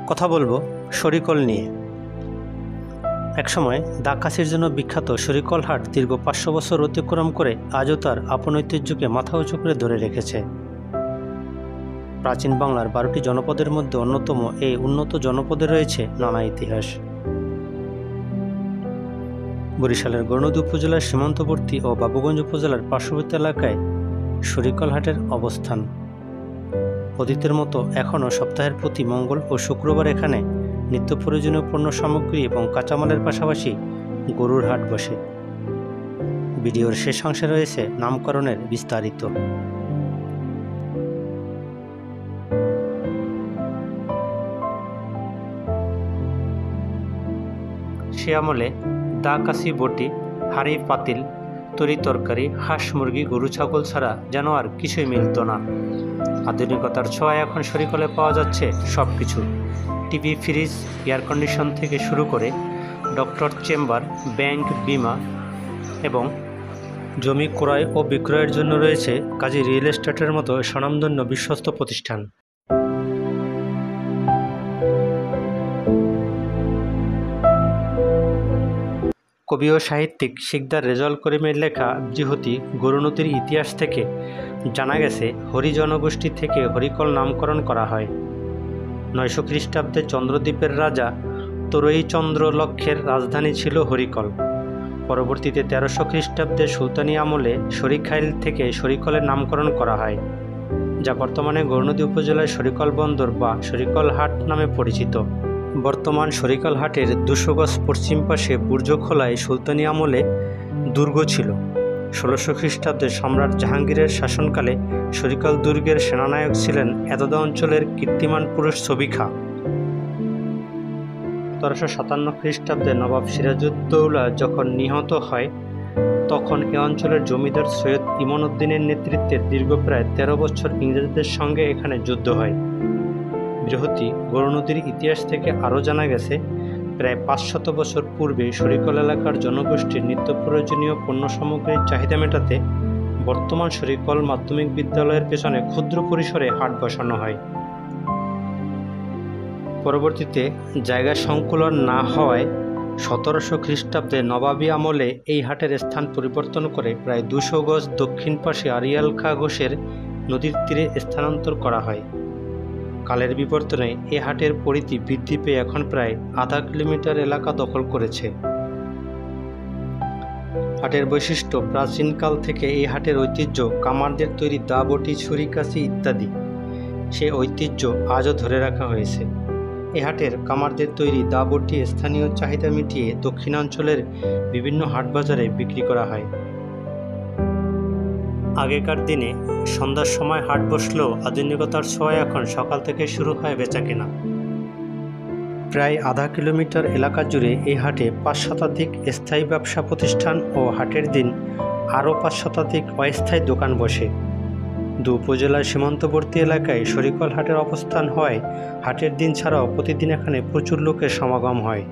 কথা বলবো শরিকল নিয়ে। একসময় দাগ-কাশির জন্য বিখ্যাত শরিকল হাট দীর্ঘ ৫০০ বছর অতিক্রম করে আজও তার আপন ঐতিহ্যকে মাথা উঁচু করে ধরে রেখেছে। প্রাচীন বাংলার ১২টি জনপদের মধ্যে অন্যতম এই উন্নত জনপদে রয়েছে নানা ইতিহাস। বরিশালের গৌরনদী উপজেলার সীমান্তবর্তী ও বাবুগঞ্জ উপজেলার পার্শ্ববর্তী এলাকায় শরিকল হাটের অবস্থান। অতীতের মতো এখনও সপ্তাহের প্রতি মঙ্গল ও শুক্রবার এখানে নিত্য প্রয়োজনীয় পণ্য সামগ্রী এবং কাঁচামালের পাশাপাশি গরুর হাট বসে। ভিডিওর শেষ অংশে রয়েছে নামকরণের বিস্তারিত। সে আমলে দা কাশি বটি, হাঁড়ি পাতিল, তরি তরকারি, হাঁস মুরগি, গরু ছাগল ছাড়া যেন আর কিছুই মিলত না। আধুনিকতার ছোঁয়ায় এখন শরিকলে পাওয়া যাচ্ছে সব কিছু। টিভি, ফ্রিজ, এয়ার কন্ডিশন থেকে শুরু করে ডক্টর চেম্বার, ব্যাংক, বিমা এবং জমি ক্রয় ও বিক্রয়ের জন্য রয়েছে কাজী রিয়েল এস্টেটের মতো স্বনামধন্য বিশ্বস্ত প্রতিষ্ঠান। কবি ও সাহিত্যিক সিকদার রেজাউল করিমের লেখা বৃহতি গৌরনদীর ইতিহাস থেকে জানা গেছে, হরিজনগোষ্ঠী থেকে হরিকল নামকরণ করা হয়। ৯০০ খ্রিস্টাব্দে চন্দ্রদ্বীপের রাজা তরৈচন্দ্র লক্ষের রাজধানী ছিল হরিকল। পরবর্তীতে ১৩০০ খ্রিস্টাব্দে সুলতানি আমলে শরিখাইল থেকে শরিকলের নামকরণ করা হয়, যা বর্তমানে গৌরনদী উপজেলার শরিকল বন্দর বা শরিকল হাট নামে পরিচিত। বর্তমান শরিকল হাটের ২০০ গজ পশ্চিম পাশে বুর্জখোলায় সুলতানি আমলে দুর্গ ছিল। ১৬০০ খ্রিস্টাব্দে সম্রাট জাহাঙ্গীরের শাসনকালে শরিকল দুর্গের সেনানায়ক ছিলেন এতদা অঞ্চলের কীর্তিমান পুরুষ ছবি খাঁ। ১৭৫৭ খ্রিস্টাব্দে নবাব সিরাজউদ্দৌলা যখন নিহত হয়, তখন এ অঞ্চলের জমিদার সৈয়দ ইমন উদ্দিনের নেতৃত্বে দীর্ঘ প্রায় ১৩ বছর ইংরেজদের সঙ্গে এখানে যুদ্ধ হয়। বৃহতি গৌরনদীর ইতিহাস থেকে আরও জানা গেছে, প্রায় ৫০০ বছর পূর্বে শরিকল এলাকার জনগোষ্ঠীর নিত্য প্রয়োজনীয় পণ্য সামগ্রীর চাহিদা মেটাতে বর্তমান শরিকল মাধ্যমিক বিদ্যালয়ের পেছনে ক্ষুদ্র পরিসরে হাট বসানো হয়। পরবর্তীতে জায়গা সংকুলন না হওয়ায় ১৭০০ খ্রিস্টাব্দে নবাবী আমলে এই হাটের স্থান পরিবর্তন করে প্রায় ২০০ গজ দক্ষিণ পাশে আড়িয়াল খাঁ ঘোষের নদীর তীরে স্থানান্তর করা হয়। কালের বিবর্তনে এ হাটের পরিধি বৃদ্ধি পেয়ে এখন প্রায় আধা কিলোমিটার এলাকা দখল করেছে। হাটের বৈশিষ্ট্য, প্রাচীনকাল থেকে এই হাটের ঐতিহ্য, কামারদের তৈরি দা, বটি, ছুরি, কাঁচি ইত্যাদি। সে ঐতিহ্য আজও ধরে রাখা হয়েছে। এ হাটের কামারদের তৈরি দা, বটি স্থানীয় চাহিদা মিটিয়ে দক্ষিণাঞ্চলের বিভিন্ন হাট বাজারে বিক্রি করা হয়। আগেকার দিনে সন্ধ্যার সময় হাট বসলেও আধুনিকতার ছোঁয়ায় এখন সকাল থেকে শুরু হয় বেচাকেনা। প্রায় আধা কিলোমিটার এলাকা জুড়ে এই হাটে ৫ শতাধিক স্থায়ী ব্যবসা প্রতিষ্ঠান ও হাটের দিন আরও ৫ শতাধিক অস্থায়ী দোকান বসে। দু উপজেলার সীমান্তবর্তী এলাকায় শরিকল হাটের অবস্থান হওয়ায় হাটের দিন ছাড়াও প্রতিদিন এখানে প্রচুর লোকের সমাগম হয়।